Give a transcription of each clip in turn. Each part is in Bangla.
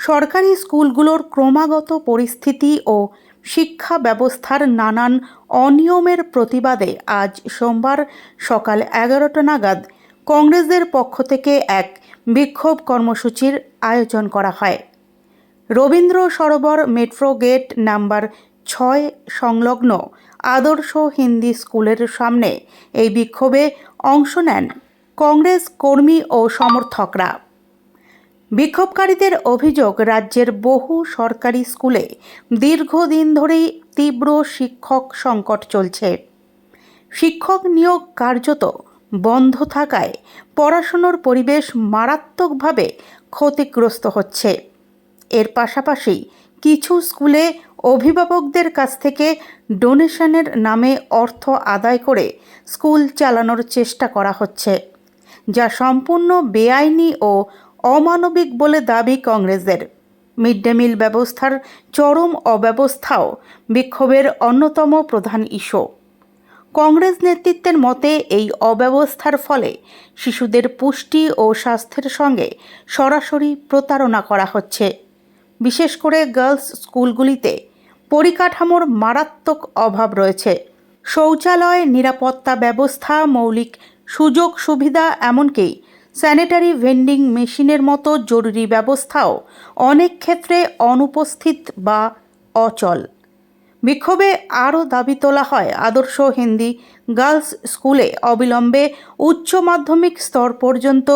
সরকারি স্কুলগুলোর ক্রমাগত পরিস্থিতি ও শিক্ষা ব্যবস্থার নানান অনিয়মের প্রতিবাদে আজ সোমবার সকাল 11টা নাগাদ কংগ্রেসের পক্ষ থেকে এক বিক্ষোভ কর্মসূচির আয়োজন করা হয়। Rabindra Sarobar metro gate number 6 সংলগ্ন আদর্শ হিন্দি স্কুলের সামনে এই বিক্ষোভে অংশ নেন কংগ্রেস কর্মী ও সমর্থকরা। বিক্ষোভকারীদের অভিযোগ, রাজ্যের বহু সরকারি স্কুলে দীর্ঘদিন ধরেই তীব্র শিক্ষক সংকট চলছে। শিক্ষক নিয়োগ কার্যত বন্ধ থাকায় পড়াশোনার পরিবেশ মারাত্মকভাবে ক্ষতিগ্রস্ত হচ্ছে। এর পাশাপাশি কিছু স্কুলে অভিভাবকদের কাছ থেকে ডোনেশনের নামে অর্থ আদায় করে স্কুল চালানোর চেষ্টা করা হচ্ছে, যা সম্পূর্ণ বেআইনি ও অমানবিক বলে দাবি কংগ্রেসের। মিড ডে মিল ব্যবস্থার চরম অব্যবস্থাও বিক্ষোভের অন্যতম প্রধান ইস্যু। কংগ্রেস নেতৃত্বের মতে এই অব্যবস্থার ফলে শিশুদের পুষ্টি ও স্বাস্থ্যের সঙ্গে সরাসরি প্রতারণা করা হচ্ছে। বিশেষ করে গার্লস স্কুলগুলিতে পরিকাঠামোর মারাত্মক অভাব রয়েছে। শৌচালয়, নিরাপত্তা ব্যবস্থা, মৌলিক সুযোগ সুবিধা, এমনকি স্যানিটারি ভেন্ডিং মেশিনের মতো জরুরি ব্যবস্থাও অনেক ক্ষেত্রে অনুপস্থিত বা অচল। বিক্ষোভে আরও দাবি তোলা হয়, আদর্শ হিন্দি গার্লস স্কুলে অবিলম্বে উচ্চ মাধ্যমিক স্তর পর্যন্ত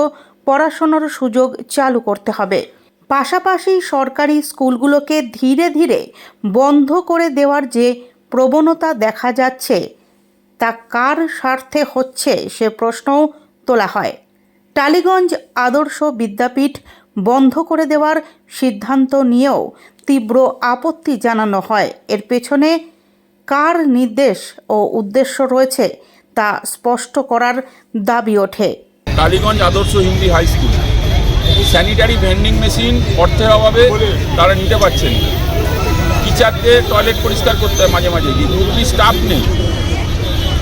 পড়াশোনার সুযোগ চালু করতে হবে। পাশাপাশি সরকারি স্কুলগুলোকে ধীরে ধীরে বন্ধ করে দেওয়ার যে প্রবণতা দেখা যাচ্ছে, তা কার স্বার্থে হচ্ছে সে প্রশ্নও তোলা হয়। টালিগঞ্জ আদর্শ বিদ্যাপীঠ বন্ধ করে দেওয়ার সিদ্ধান্ত নিয়েও তীব্র আপত্তি জানানো হয়। এর পেছনে কার নির্দেশ ও উদ্দেশ্য রয়েছে তা স্পষ্ট করার দাবি ওঠে। Tollygunge Adarsh Hindi high school sanitary vending machine অর্থের অভাবে তারা নিতে পারছেন না। টিচারদের টয়লেট পরিষ্কার করতে হয় মাঝে মাঝে, কিন্তু স্টাফ নেই।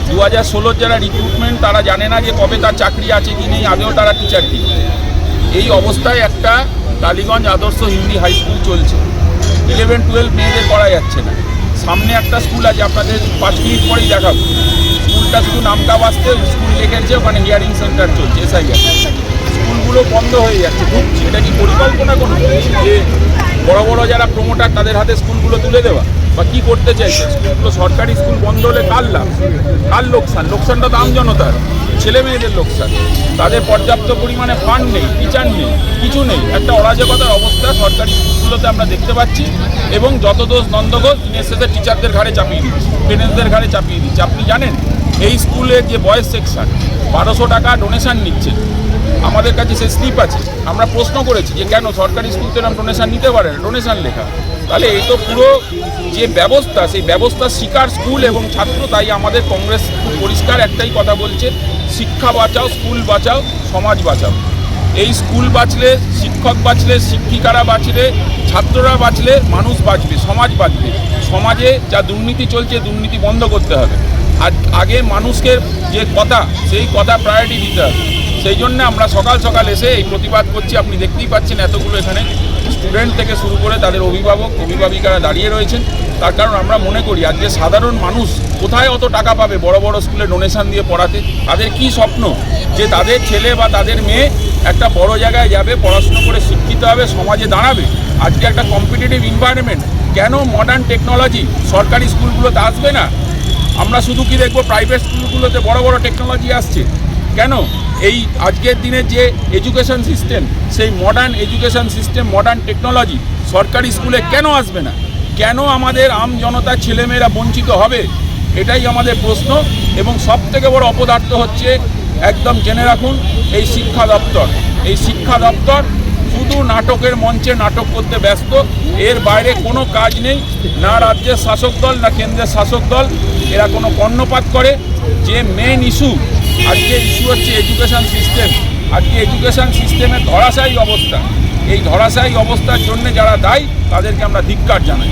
2016 যারা রিক্রুটমেন্ট, তারা জানে না যে কবে তার চাকরি আছে কি নেই, আগেও তারা টিচার কি। এই অবস্থায় একটা টালিগঞ্জ আদর্শ হিন্দি হাই স্কুল চলছে। 11-12 মেয়েদের পড়া যাচ্ছে না। সামনে একটা স্কুল আছে, আপনাদের 5 মিনিট পরেই দেখাবো। স্কুলটা শুধু নামটা বাঁচতে স্কুল লেখেছে, ওখানে হিয়ারিং সেন্টার চলছে, এসআইআর। স্কুলগুলো বন্ধ হয়ে যাচ্ছে, ঢুকছে। এটা কি পরিকল্পনা কোনো যে বড় বড় যারা প্রমোটার তাদের হাতে স্কুলগুলো তুলে দেওয়া, বা কী করতে চাইছে? স্কুলগুলো সরকারি স্কুল বন্ধ হলে কার লাভ, কার লোকসান? লোকসানটা তো আমজনতার, ছেলে মেয়েদের লোকসান। তাদের পর্যাপ্ত পরিমাণে ফান্ড নেই, টিচার নেই, কিছু নেই। একটা অরাজকতার অবস্থা সরকারি স্কুলগুলোতে আমরা দেখতে পাচ্ছি। এবং যত দোষ দ্বন্দ্বঘোষ দিনের শেষে টিচারদের ঘাড়ে চাপিয়ে দিচ্ছে, পেরেন্টসদের ঘাড়ে চাপিয়ে দিচ্ছে। আপনি জানেন এই স্কুলের যে বয়েজ সেকশন 1200 টাকা ডোনেশন নিচ্ছে। আমাদের কাছে সে স্লিপ আছে। আমরা প্রশ্ন করেছি যে কেন সরকারি স্কুল তো এরকম ডোনেশন নিতে পারে না, ডোনেশন লেখা। তাহলে এই তো পুরো যে ব্যবস্থা, সেই ব্যবস্থা শিকার স্কুল এবং ছাত্র। তাই আমাদের কংগ্রেস পরিষ্কার একটাই কথা বলছে, শিক্ষা বাঁচাও, স্কুল বাঁচাও, সমাজ বাঁচাও। এই স্কুল বাঁচলে, শিক্ষক বাঁচলে, শিক্ষিকারা বাঁচলে, ছাত্ররা বাঁচলে মানুষ বাঁচবে, সমাজ বাঁচবে। সমাজে যা দুর্নীতি চলছে, দুর্নীতি বন্ধ করতে হবে। আর আগে মানুষকে যে কথা, সেই কথা প্রায়োরিটি দিতে হবে। সেই জন্য আমরা সকাল সকাল এসে এই প্রতিবাদ করছি। আপনি দেখতেই পাচ্ছেন এতগুলো এখানে স্টুডেন্ট থেকে শুরু করে তাদের অভিভাবক অভিভাবিকারা দাঁড়িয়ে রয়েছেন। তার কারণ আমরা মনে করি আজকে সাধারণ মানুষ কোথায় অত টাকা পাবে বড় বড় স্কুলে ডোনেশন দিয়ে পড়াতে? তাদের কি স্বপ্ন যে তাদের ছেলে বা তাদের মেয়ে একটা বড় জায়গায় যাবে, পড়াশুনো করে শিক্ষিত হবে, সমাজে দাঁড়াবে? আজকে একটা কম্পিটিটিভ এনভায়রনমেন্ট, কেন মডার্ন টেকনোলজি সরকারি স্কুলগুলোতে আসবে না? আমরা শুধু কি দেখবো প্রাইভেট স্কুলগুলোতে বড় বড় টেকনোলজি আসছে? কেন এই আজকের দিনের যে এডুকেশন সিস্টেম, সেই modern education system, modern technology সরকারি স্কুলে কেন আসবে না? কেন আমাদের আম জনতার ছেলেমেয়েরা বঞ্চিত হবে? এটাই আমাদের প্রশ্ন। এবং সবথেকে বড় অপদার্থ হচ্ছে, একদম জেনে রাখুন, এই শিক্ষা দপ্তর। এই শিক্ষা দপ্তর শুধু নাটকের মঞ্চে নাটক করতে ব্যস্ত, এর বাইরে কোনো কাজ নেই। না রাজ্যের শাসক দল না কেন্দ্রের শাসক দল এরা কোনো কর্ণপাত করে। যে মেন ইস্যু, আজকে ইস্যু হচ্ছে এডুকেশন সিস্টেম। আজকে এডুকেশন সিস্টেমের ধরাশায়ী অবস্থা। এই ধরাশায়ী অবস্থার জন্য যারা দায়ী তাদেরকে আমরা ধিক্কার জানাই।